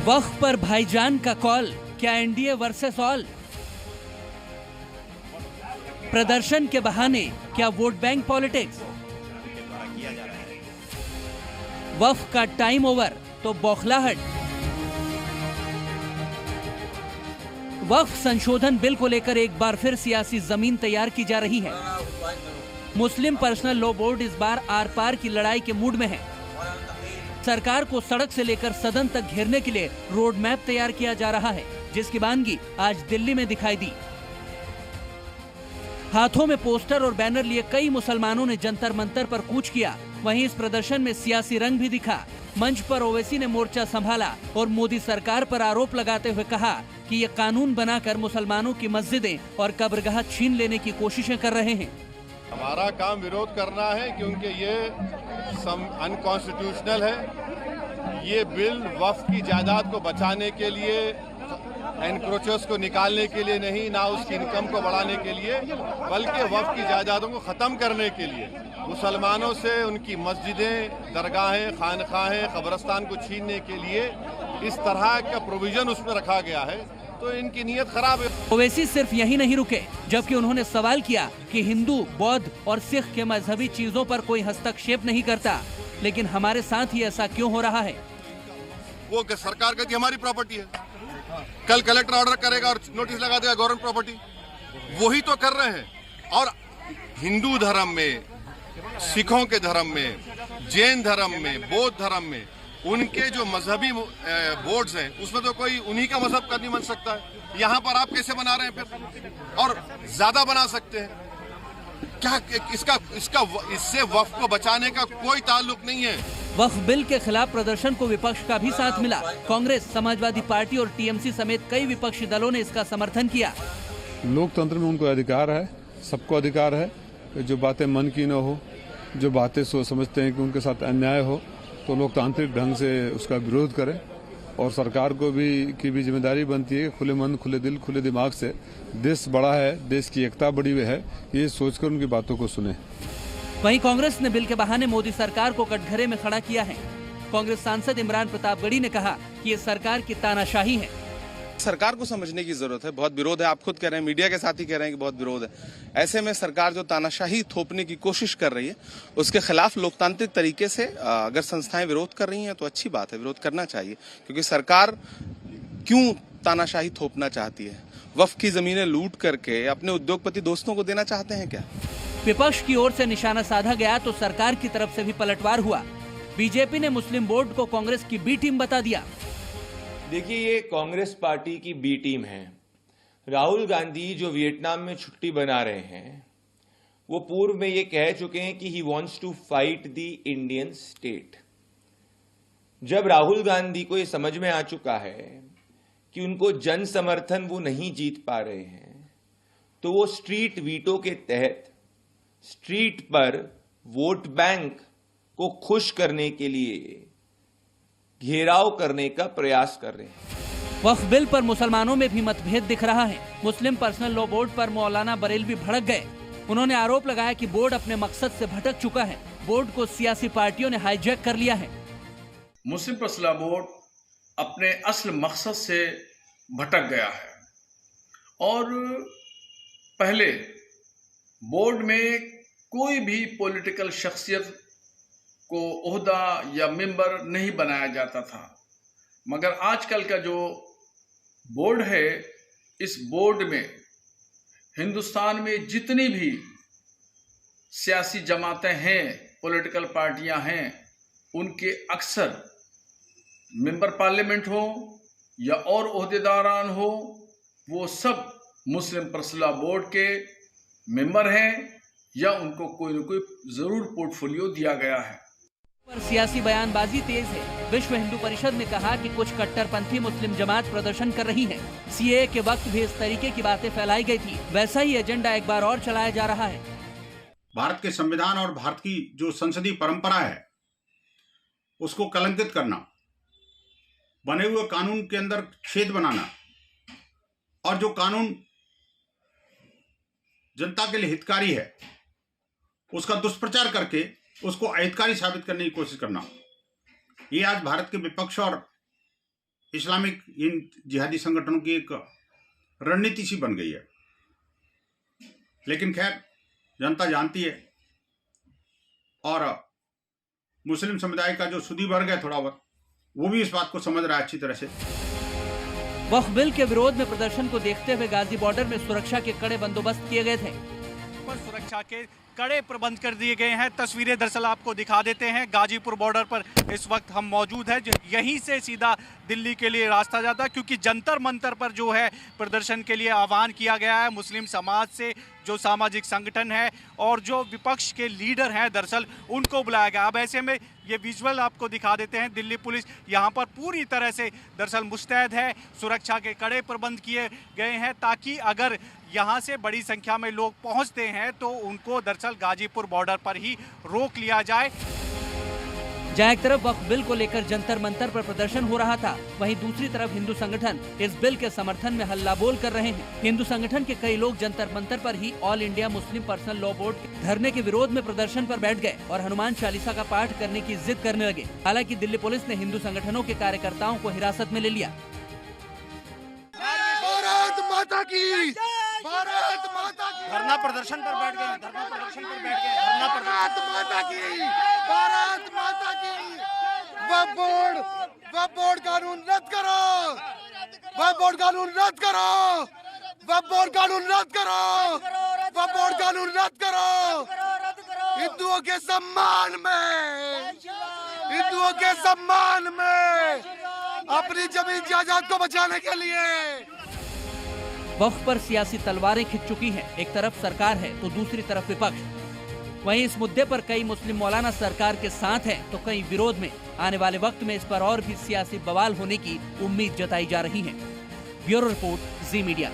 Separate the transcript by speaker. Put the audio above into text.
Speaker 1: वक्फ पर भाईजान का कॉल, क्या एनडीए वर्सेस ऑल? प्रदर्शन के बहाने क्या वोट बैंक पॉलिटिक्स? वक्फ का टाइम ओवर तो बौखलाहट। वक्फ संशोधन बिल को लेकर एक बार फिर सियासी जमीन तैयार की जा रही है। मुस्लिम पर्सनल लॉ बोर्ड इस बार आर पार की लड़ाई के मूड में है। सरकार को सड़क से लेकर सदन तक घेरने के लिए रोड मैप तैयार किया जा रहा है, जिसकी बानगी आज दिल्ली में दिखाई दी। हाथों में पोस्टर और बैनर लिए कई मुसलमानों ने जंतर मंतर पर कूच किया। वहीं इस प्रदर्शन में सियासी रंग भी दिखा। मंच पर ओवैसी ने मोर्चा संभाला और मोदी सरकार पर आरोप लगाते हुए कहा कि ये कानून बनाकर मुसलमानों की मस्जिदें और कब्रगाह छीन लेने की कोशिशें कर रहे हैं।
Speaker 2: हमारा काम विरोध करना है क्योंकि ये अनकॉन्स्टिट्यूशनल है। ये बिल वक्फ की जायदाद को बचाने के लिए, एनक्रोचर्स को निकालने के लिए नहीं, ना उसकी इनकम को बढ़ाने के लिए, बल्कि वक्फ की जायदादों को ख़त्म करने के लिए, मुसलमानों से उनकी मस्जिदें, दरगाहें, खानखाहें, कब्रस्तान को छीनने के लिए इस तरह का प्रोविजन उसमें रखा गया है। तो इनकी नीयत खराब है।
Speaker 1: ओवैसी सिर्फ यही नहीं रुके, जबकि उन्होंने सवाल किया कि हिंदू, बौद्ध और सिख के मजहबी चीजों पर कोई हस्तक्षेप नहीं करता, लेकिन हमारे साथ ही ऐसा क्यों हो रहा है?
Speaker 2: वो सरकार कहती है हमारी प्रॉपर्टी है, कल कलेक्टर ऑर्डर करेगा और नोटिस लगा देगा गवर्नमेंट प्रॉपर्टी। वही तो कर रहे हैं। और हिंदू धर्म में, सिखों के धर्म में, जैन धर्म में, बौद्ध धर्म में उनके जो मजहबी बोर्ड्स हैं उसमें तो कोई उन्हीं का मजहब का नहीं बन सकता है। यहाँ पर आप कैसे बना रहे हैं फिर? और ज्यादा बना सकते हैं क्या? इससे वक्फ को बचाने का कोई ताल्लुक नहीं है।
Speaker 1: वक्फ बिल के खिलाफ प्रदर्शन को विपक्ष का भी साथ मिला। कांग्रेस, समाजवादी पार्टी और टीएमसी समेत कई विपक्षी दलों ने इसका समर्थन किया।
Speaker 3: लोकतंत्र में उनको अधिकार है, सबको अधिकार है। जो बातें मन की न हो, जो बातें समझते हैं कि उनके साथ अन्याय हो, तो लोकतांत्रिक ढंग से उसका विरोध करें। और सरकार को की भी जिम्मेदारी बनती है कि खुले मन, खुले दिल, खुले दिमाग से देश बड़ा है, देश की एकता बड़ी हुई है, ये सोचकर उनकी बातों को सुने।
Speaker 1: वहीं कांग्रेस ने बिल के बहाने मोदी सरकार को कटघरे में खड़ा किया है। कांग्रेस सांसद इमरान प्रतापगढ़ी ने कहा कि ये सरकार की तानाशाही है।
Speaker 4: सरकार को समझने की जरूरत है। बहुत विरोध है, आप खुद कह रहे हैं, मीडिया के साथ ही कह रहे हैं कि बहुत विरोध है। ऐसे में सरकार जो तानाशाही थोपने की कोशिश कर रही है, उसके खिलाफ लोकतांत्रिक तरीके से अगर संस्थाएं विरोध कर रही हैं तो अच्छी बात है, विरोध करना चाहिए। क्योंकि सरकार क्यों तानाशाही थोपना चाहती है? वक्फ की जमीनें लूट करके अपने उद्योगपति दोस्तों को देना चाहते हैं क्या?
Speaker 1: विपक्ष की ओर से निशाना साधा गया तो सरकार की तरफ से भी पलटवार हुआ। बीजेपी ने मुस्लिम बोर्ड को कांग्रेस की बी टीम बता दिया।
Speaker 5: देखिए, ये कांग्रेस पार्टी की बी टीम है। राहुल गांधी जो वियतनाम में छुट्टी बना रहे हैं, वो पूर्व में ये कह चुके हैं कि he wants to fight the Indian state. जब राहुल गांधी को ये समझ में आ चुका है कि उनको जन समर्थन वो नहीं जीत पा रहे हैं, तो वो स्ट्रीट वीटो के तहत स्ट्रीट पर वोट बैंक को खुश करने के लिए घेराव करने का प्रयास कर रहे हैं।
Speaker 1: वक्फ बिल पर मुसलमानों में भी मतभेद दिख रहा है। मुस्लिम पर्सनल लॉ बोर्ड पर मौलाना बरेलवी भड़क गए। उन्होंने आरोप लगाया कि बोर्ड अपने मकसद से भटक चुका है। बोर्ड को सियासी पार्टियों ने हाईजैक कर लिया है।
Speaker 6: मुस्लिम पर्सनल लॉ बोर्ड अपने असल मकसद से भटक गया है। और पहले बोर्ड में कोई भी पॉलिटिकल शख्सियत को ओहदा या मेंबर नहीं बनाया जाता था, मगर आजकल का जो बोर्ड है, इस बोर्ड में हिंदुस्तान में जितनी भी सियासी जमातें हैं, पॉलिटिकल पार्टियां हैं, उनके अक्सर मेंबर पार्लियामेंट हो या और ओहदेदारान हो, वो सब मुस्लिम पर्सनल लॉ बोर्ड के मेंबर हैं या उनको कोई न कोई जरूर पोर्टफोलियो दिया गया है।
Speaker 1: पर सियासी बयानबाजी तेज है। विश्व हिंदू परिषद ने कहा कि कुछ कट्टरपंथी मुस्लिम जमात प्रदर्शन कर रही है। सीएए के वक्त भी इस तरीके की बातें फैलाई गई थी। वैसा ही एजेंडा एक बार और चलाया जा रहा है।
Speaker 7: भारत के संविधान और भारत की जो संसदीय परंपरा है, उसको कलंकित करना, बने हुए कानून के अंदर छेद बनाना और जो कानून जनता के लिए हितकारी है, उसका दुष्प्रचार करके उसको अहितकारी साबित करने की कोशिश करना, ये आज भारत के विपक्ष और इस्लामिक इन जिहादी संगठनों की एक रणनीति सी बन गई है। लेकिन खैर जनता जानती है, और मुस्लिम समुदाय का जो सुधी वर्ग है थोड़ा बहुत, वो भी इस बात को समझ रहा है अच्छी तरह से।
Speaker 1: वक्फ बिल के विरोध में प्रदर्शन को देखते हुए गाजी बॉर्डर में सुरक्षा के कड़े बंदोबस्त किए गए थे।
Speaker 8: पर सुरक्षा के कड़े प्रबंध कर दिए गए हैं। तस्वीरें दरअसल आपको दिखा देते हैं। गाजीपुर बॉर्डर पर इस वक्त हम मौजूद हैं। यहीं से सीधा दिल्ली के लिए रास्ता जाता है, क्योंकि जंतर मंतर पर जो है प्रदर्शन के लिए आह्वान किया गया है मुस्लिम समाज से, जो सामाजिक संगठन है और जो विपक्ष के लीडर हैं दरअसल उनको बुलाया गया। अब ऐसे में ये विजुअल आपको दिखा देते हैं। दिल्ली पुलिस यहाँ पर पूरी तरह से दरअसल मुस्तैद है। सुरक्षा के कड़े प्रबंध किए गए हैं ताकि अगर यहाँ से बड़ी संख्या में लोग पहुँचते हैं तो उनको दरअसल गाजीपुर बॉर्डर पर ही रोक लिया जाए।
Speaker 1: जहाँ एक तरफ वक्फ बिल को लेकर जंतर मंतर पर प्रदर्शन हो रहा था, वहीं दूसरी तरफ हिंदू संगठन इस बिल के समर्थन में हल्ला बोल कर रहे हैं। हिंदू संगठन के कई लोग जंतर मंतर पर ही ऑल इंडिया मुस्लिम पर्सनल लॉ बोर्ड के धरने के विरोध में प्रदर्शन पर बैठ गए और हनुमान चालीसा का पाठ करने की जिद करने लगे। हालांकि दिल्ली पुलिस ने हिंदू संगठनों के कार्यकर्ताओं को हिरासत में ले लिया।
Speaker 2: भारत माता की, भारत माता की,
Speaker 8: धरना प्रदर्शन पर बैठ गए। धरना प्रदर्शन पर बैठ गए।
Speaker 2: भारत माता की, भारत माता की। वक्फ बोर्ड कानून रद्द करो, वक्फ बोर्ड कानून रद्द करो, वक्फ बोर्ड कानून रद्द करो, वक्फ बोर्ड कानून रद्द करो। हिंदुओं के सम्मान में, हिंदुओं के सम्मान में, अपनी जमीन जायदाद को बचाने के लिए।
Speaker 1: वक्फ पर सियासी तलवारें खिंच चुकी हैं। एक तरफ सरकार है तो दूसरी तरफ विपक्ष। वहीं इस मुद्दे पर कई मुस्लिम मौलाना सरकार के साथ हैं तो कई विरोध में। आने वाले वक्त में इस पर और भी सियासी बवाल होने की उम्मीद जताई जा रही है। ब्यूरो रिपोर्ट, जी मीडिया।